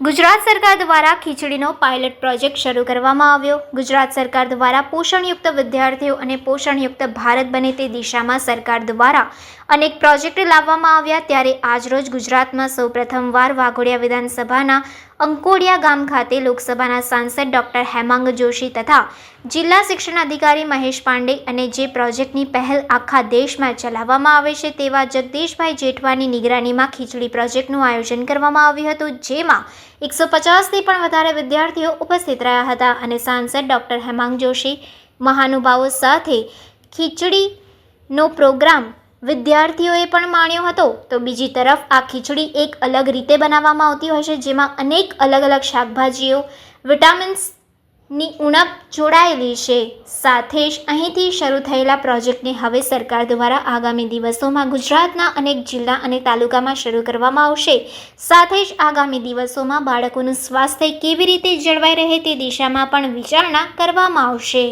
ગુજરાત સરકાર દ્વારા ખીચડીનો pilot project શરૂ કરવામાં આવ્યો। ગુજરાત સરકાર દ્વારા પોષણયુક્ત વિદ્યાર્થીઓ અને પોષણયુક્ત ભારત બને તે દિશામાં સરકાર દ્વારા અનેક પ્રોજેક્ટ લાવવામાં આવ્યા। ત્યારે આજરોજ ગુજરાતમાં સૌપ્રથમવાર વાઘોડિયા વિધાનસભાના અંકોડિયા ગામ ખાતે લોકસભાના સાંસદ ડોક્ટર હેમાંગ જોશી તથા જિલ્લા શિક્ષણ અધિકારી મહેશ પાંડે અને જે પ્રોજેક્ટની પહેલ આખા દેશમાં ચલાવવામાં આવે છે તેવા જગદીશભાઈ જેઠવાની નિગરાનીમાં ખીચડી પ્રોજેક્ટનું આયોજન કરવામાં આવ્યું હતું, જેમાં 150થી પણ વધારે વિદ્યાર્થીઓ ઉપસ્થિત રહ્યા હતા અને સાંસદ ડોક્ટર હેમાંગ જોશી મહાનુભાવો સાથે ખીચડીનો પ્રોગ્રામ વિદ્યાર્થીઓએ પણ માણ્યો હતો। તો બીજી તરફ આ ખીચડી એક અલગ રીતે બનાવવામાં આવતી હોય છે, જેમાં અનેક અલગ અલગ શાકભાજીઓ વિટામિન્સની ઉણપ જોડાયેલી છે। સાથે જ અહીંથી શરૂ થયેલા પ્રોજેક્ટને હવે સરકાર દ્વારા આગામી દિવસોમાં ગુજરાતના અનેક જિલ્લા અને તાલુકામાં શરૂ કરવામાં આવશે। સાથે જ આગામી દિવસોમાં બાળકોનું સ્વાસ્થ્ય કેવી રીતે જળવાઈ રહે તે દિશામાં પણ વિચારણા કરવામાં આવશે।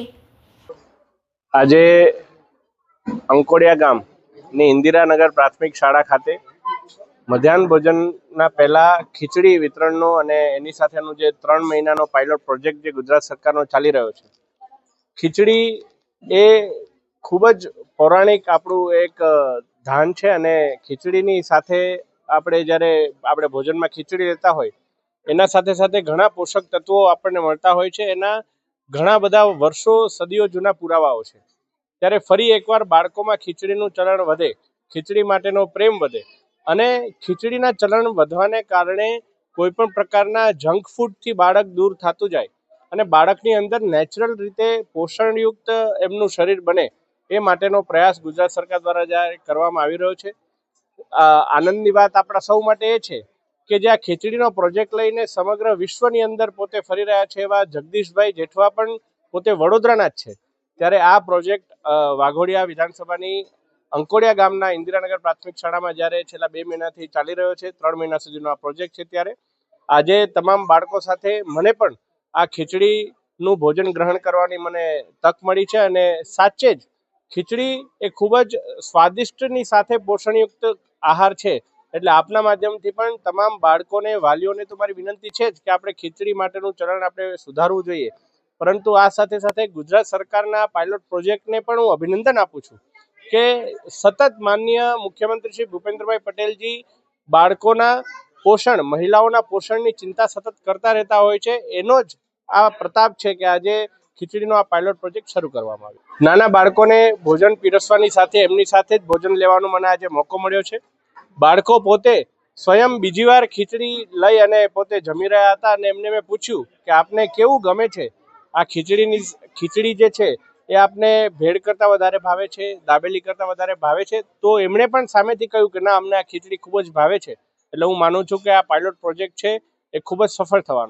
આજે અંકોડિયા ગામ ની ઇન્દિરાનગર પ્રાથમિક શાળા ખાતે મધ્યાહન ભોજનના પહેલા ખીચડી વિતરણનો અને એની સાથેનું જે 3 મહિનાનો પાયલોટ પ્રોજેક્ટ જે ગુજરાત સરકારનો ચાલી રહ્યો છે। ખીચડી એ ખૂબ જ પૌરાણિક આપણું એક ધાન છે અને ખીચડીની સાથે આપણે ભોજનમાં ખીચડી લેતા હોય એના સાથે સાથે ઘણા પોષક તત્વો આપણને મળતા હોય છે। એના ઘણા બધા વર્ષો સદીઓ જૂના પુરાવાઓ છે। ત્યારે ફરી એકવાર બાળકોમાં ખીચડીનું ચલણ વધે, ખીચડી માટેનો પ્રેમ વધે અને ખીચડીના ચલણ વધવાને કારણે કોઈ પણ પ્રકારના જંક ફૂડથી બાળક દૂર થતું જાય અને બાળકની અંદર નેચરલ રીતે પોષણયુક્ત એમનું શરીર બને એ માટેનો પ્રયાસ ગુજરાત સરકાર દ્વારા જ્યારે કરવામાં આવી રહ્યો છે। આનંદની વાત આપણા સૌ માટે એ છે કે જે આ ખીચડીનો પ્રોજેક્ટ લઈને સમગ્ર વિશ્વની અંદર પોતે ફરી રહ્યા છે એવા જગદીશભાઈ જેઠવા પણ પોતે વડોદરાના જ છે। ત્યારે આ પ્રોજેક્ટ વાઘોડિયા વિધાનસભાની અંકોડિયા ગામના ઇન્દિરાનગર પ્રાથમિક શાળામાં જ્યારે છેલ્લા 2 મહિનાથી ચાલી રહ્યો છે, 3 મહિના સુધીનો આ પ્રોજેક્ટ છે, ત્યારે આજે તમામ બાળકો સાથે મને પણ આ ખીચડીનું ભોજન ગ્રહણ કરવાની મને તક મળી છે અને સાચે જ ખીચડી એ ખૂબ જ સ્વાદિષ્ટની સાથે પોષણયુક્ત આહાર છે। એટલે આપના માધ્યમથી પણ તમામ બાળકોને, વાલીઓને તો મારી વિનંતી છે જ કે આપણે ખીચડી માટેનું ચલણ આપણે સુધારવું જોઈએ, પરંતુ આ સાથે સાથે ગુજરાત સરકારના પાયલોટ પ્રોજેક્ટને પણ હું અભિનંદન આપું છું કે સતત માનનીય મુખ્યમંત્રી શ્રી ભૂપેન્દ્રભાઈ પટેલજી બાળકોના પોષણ, મહિલાઓના પોષણની ચિંતા સતત કરતા રહેતા હોય છે। એનો જ આ પ્રતાપ છે કે આજે ખીચડીનો આ પાયલોટ પ્રોજેક્ટ શરૂ કરવામાં આવ્યો। નાના બાળકોને ભોજન પીરસવાની સાથે એમની સાથે જ ભોજન લેવાનો મને આજે મોકો મળ્યો છે। બાળકો પોતે સ્વયં બીજી વાર ખીચડી લઈ અને પોતે જમી રહ્યા હતા અને એમને મેં પૂછ્યું કે આપને કેવું ગમે છે આ ખીચડી જે છે એ આપને ભેળ કરતાં વધારે ભાવે છે, દાબેલી કરતાં વધારે ભાવે છે? તો એમણે પણ સામેથી કહ્યું કે ના, અમને આ ખીચડી ખૂબ જ ભાવે છે। એટલે હું માનું છું કે આ પાયલોટ પ્રોજેક્ટ છે એ ખૂબ જ સફળ થવાનો છે।